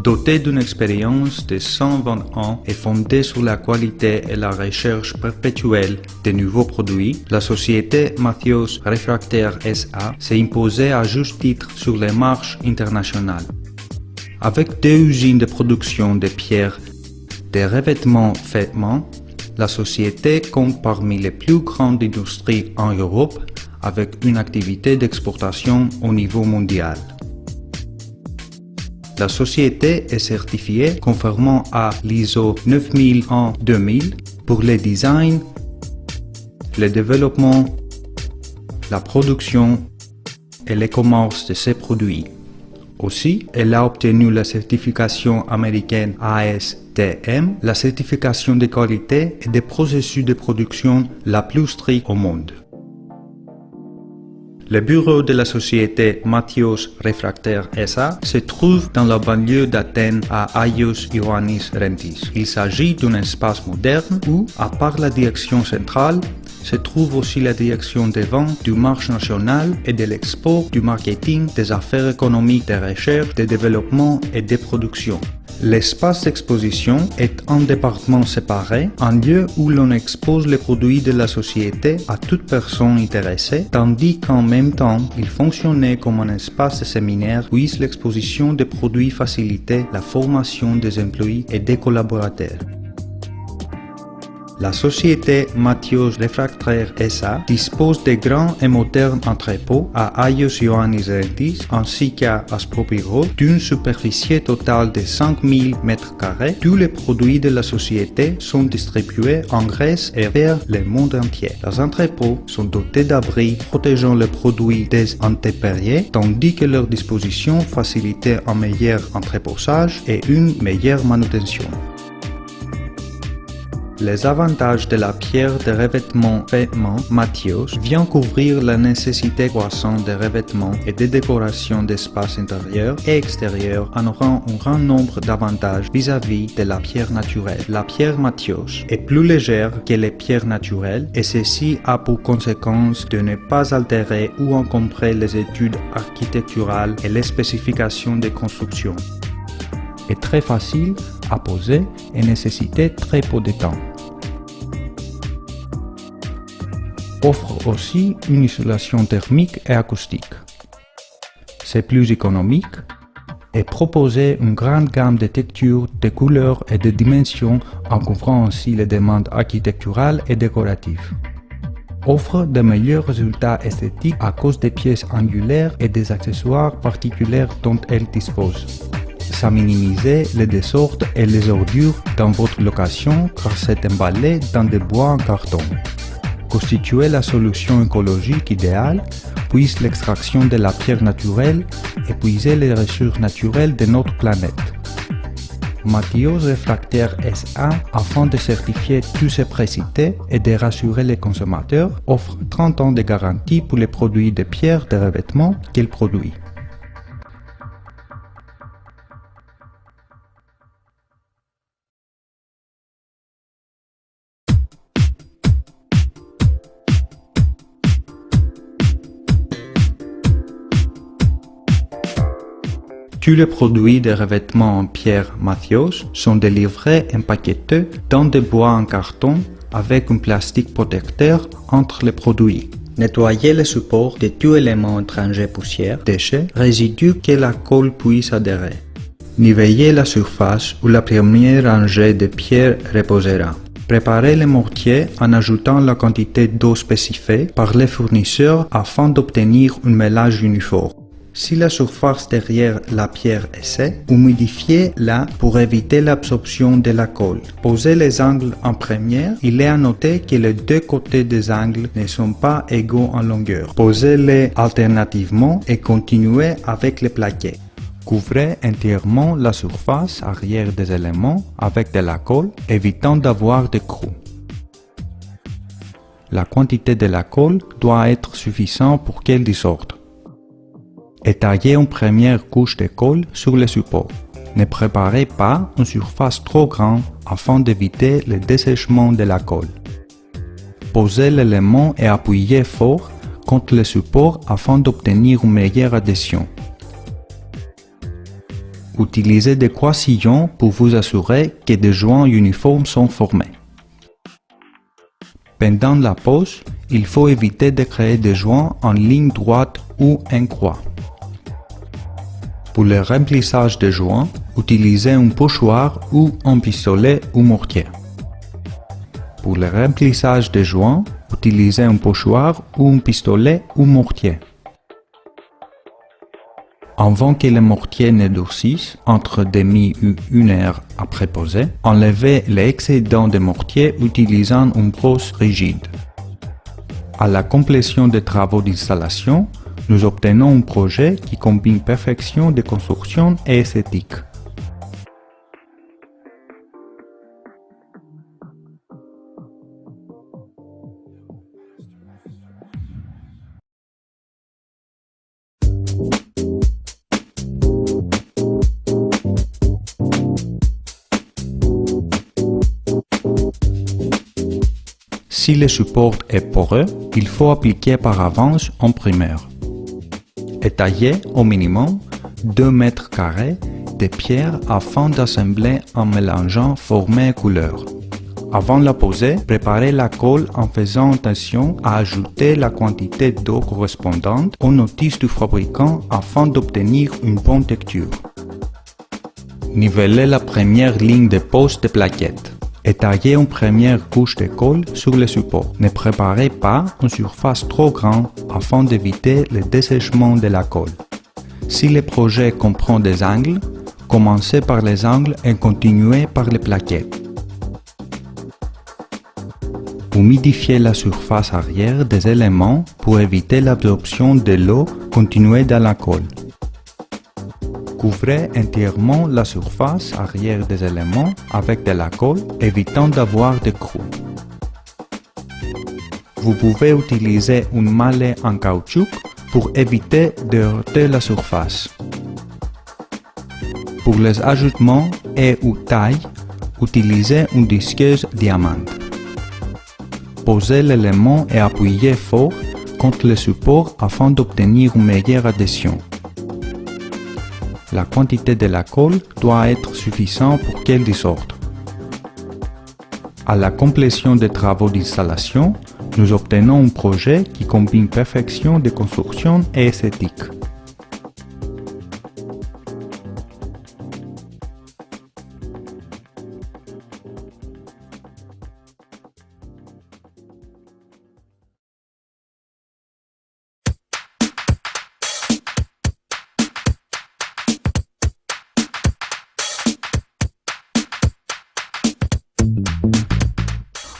Dotée d'une expérience de 120 ans et fondée sur la qualité et la recherche perpétuelle de nouveaux produits, la société Mathios Refractaires SA s'est imposée à juste titre sur les marches internationales. Avec 2 usines de production de pierres de revêtement vêtements, la société compte parmi les plus grandes industries en Europe avec une activité d'exportation au niveau mondial. La société est certifiée conformément à l'ISO 9001-2000 pour le design, le développement, la production et le commerce de ses produits. Aussi, elle a obtenu la certification américaine ASTM, la certification de qualité et des processus de production la plus stricte au monde. Le bureau de la société Mathios Refractaires SA se trouve dans la banlieue d'Athènes à Agios Ioannis Rentis. Il s'agit d'un espace moderne où, à part la direction centrale, se trouve aussi la direction des ventes du marché national et de l'export, du marketing, des affaires économiques, des recherches, des développements et des productions. L'espace d'exposition est un département séparé, un lieu où l'on expose les produits de la société à toute personne intéressée, tandis qu'en même temps, il fonctionnait comme un espace de séminaire où l'exposition des produits facilitait la formation des employés et des collaborateurs. La société Mathios Refractaires SA dispose de grands et modernes entrepôts à Agios Ioannis Rentis ainsi qu'à Aspropyrgos d'une superficie totale de 5000 m². Tous les produits de la société sont distribués en Grèce et vers le monde entier. Les entrepôts sont dotés d'abris protégeant les produits des intempéries, tandis que leur disposition facilitait un meilleur entreposage et une meilleure manutention. Les avantages de la pierre de revêtement vêtements Mathios vient couvrir la nécessité croissante de revêtements et de décoration d'espaces intérieurs et extérieurs en aurant un grand nombre d'avantages vis-à-vis de la pierre naturelle. La pierre Mathios est plus légère que les pierres naturelles et ceci a pour conséquence de ne pas altérer ou encombrer les études architecturales et les spécifications de construction. Est très facile à poser et nécessitait très peu de temps. Offre aussi une isolation thermique et acoustique. C'est plus économique et proposait une grande gamme de textures, de couleurs et de dimensions en couvrant aussi les demandes architecturales et décoratives. Offre de meilleurs résultats esthétiques à cause des pièces angulaires et des accessoires particuliers dont elle dispose. Ça minimisait les désordres et les ordures dans votre location car c'est emballé dans des bois en carton. Constituait la solution écologique idéale, puis l'extraction de la pierre naturelle épuisait les ressources naturelles de notre planète. Mathios Refractaires SA, afin de certifier tous ces précités et de rassurer les consommateurs, offre 30 ans de garantie pour les produits de pierre de revêtement qu'elle produit. Tous les produits de revêtement en pierre Mathios sont délivrés empaquetés dans des bois en carton avec un plastique protecteur entre les produits. Nettoyez le support de tout élément étranger, poussière, déchets, résidus que la colle puisse adhérer. Nivellez la surface où la première rangée de pierres reposera. Préparez le mortier en ajoutant la quantité d'eau spécifiée par les fournisseurs afin d'obtenir un mélange uniforme. Si la surface derrière la pierre est sèche, humidifiez-la pour éviter l'absorption de la colle. Posez les angles en première. Il est à noter que les deux côtés des angles ne sont pas égaux en longueur. Posez-les alternativement et continuez avec les plaquets. Couvrez entièrement la surface arrière des éléments avec de la colle, évitant d'avoir des creux. La quantité de la colle doit être suffisante pour qu'elle désorde. Étayez une première couche de colle sur le support. Ne préparez pas une surface trop grande afin d'éviter le dessèchement de la colle. Posez l'élément et appuyez fort contre le support afin d'obtenir une meilleure adhésion. Utilisez des croix-sillons pour vous assurer que des joints uniformes sont formés. Pendant la pose, il faut éviter de créer des joints en ligne droite ou en croix. Pour le remplissage des joints, utilisez un pochoir ou un pistolet ou mortier. Pour le remplissage des joints, utilisez un pochoir ou un pistolet ou mortier. Avant que le mortier ne durcisse, entre demi ou 1 heure après poser, enlevez l'excédent de mortier utilisant une brosse rigide. À la complétion des travaux d'installation, nous obtenons un projet qui combine perfection de construction et esthétique. Si le support est poreux, il faut appliquer par avance un primer. Étayer au minimum 2 mètres carrés de pierre afin d'assembler en mélangeant forme et couleur. Avant de la poser, préparez la colle en faisant attention à ajouter la quantité d'eau correspondante aux notices du fabricant afin d'obtenir une bonne texture. Nivellez la première ligne de pose de plaquettes. Étayez une première couche de colle sur le support. Ne préparez pas une surface trop grande afin d'éviter le dessèchement de la colle. Si le projet comprend des angles, commencez par les angles et continuez par les plaquettes. Humidifiez la surface arrière des éléments pour éviter l'absorption de l'eau continue dans la colle. Couvrez entièrement la surface arrière des éléments avec de la colle, évitant d'avoir des creux. Vous pouvez utiliser une malle en caoutchouc pour éviter de heurter la surface. Pour les ajustements et ou taille, utilisez une disqueuse diamante. Posez l'élément et appuyez fort contre le support afin d'obtenir une meilleure adhésion. La quantité de la colle doit être suffisante pour qu'elle désorde. À la complétion des travaux d'installation, nous obtenons un projet qui combine perfection de construction et esthétique.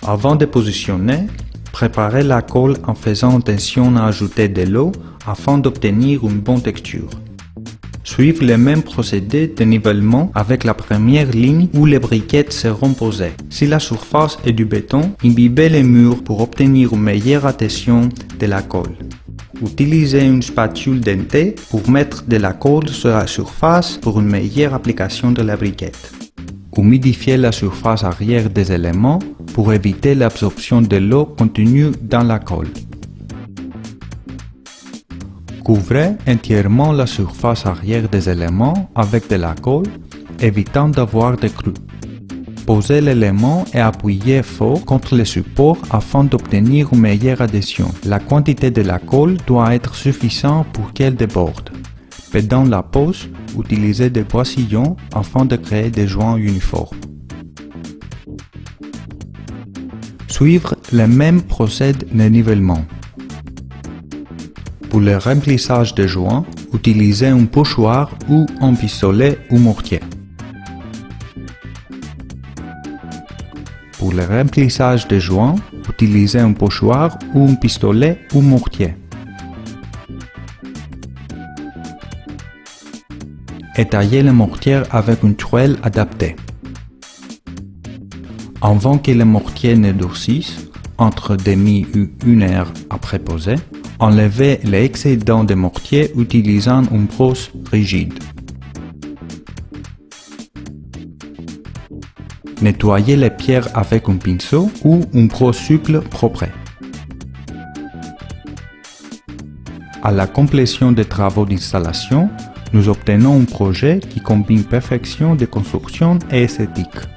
Avant de positionner, préparez la colle en faisant attention à ajouter de l'eau afin d'obtenir une bonne texture. Suivez le même procédé de nivellement avec la première ligne où les briquettes seront posées. Si la surface est du béton, imbibez les murs pour obtenir une meilleure adhésion de la colle. Utilisez une spatule dentée pour mettre de la colle sur la surface pour une meilleure application de la briquette. Humidifiez la surface arrière des éléments pour éviter l'absorption de l'eau contenue dans la colle. Couvrez entièrement la surface arrière des éléments avec de la colle, évitant d'avoir des creux. Posez l'élément et appuyez fort contre le support afin d'obtenir une meilleure adhésion. La quantité de la colle doit être suffisante pour qu'elle déborde. Pendant la pose, utilisez des croix-sillons afin de créer des joints uniformes. Suivre le même procédé de nivellement. Pour le remplissage des joints, utilisez un pochoir ou un pistolet ou mortier. Pour le remplissage des joints, utilisez un pochoir ou un pistolet ou mortier. Étayez le mortier avec une truelle adaptée. Avant que le mortier ne durcisse, entre demi ou 1 heure après poser, enlevez l'excédent de mortier utilisant une brosse rigide. Nettoyez les pierres avec un pinceau ou une brosse souple propre. À la complétion des travaux d'installation, Nous obtenons un projet qui combine perfection de construction et esthétique.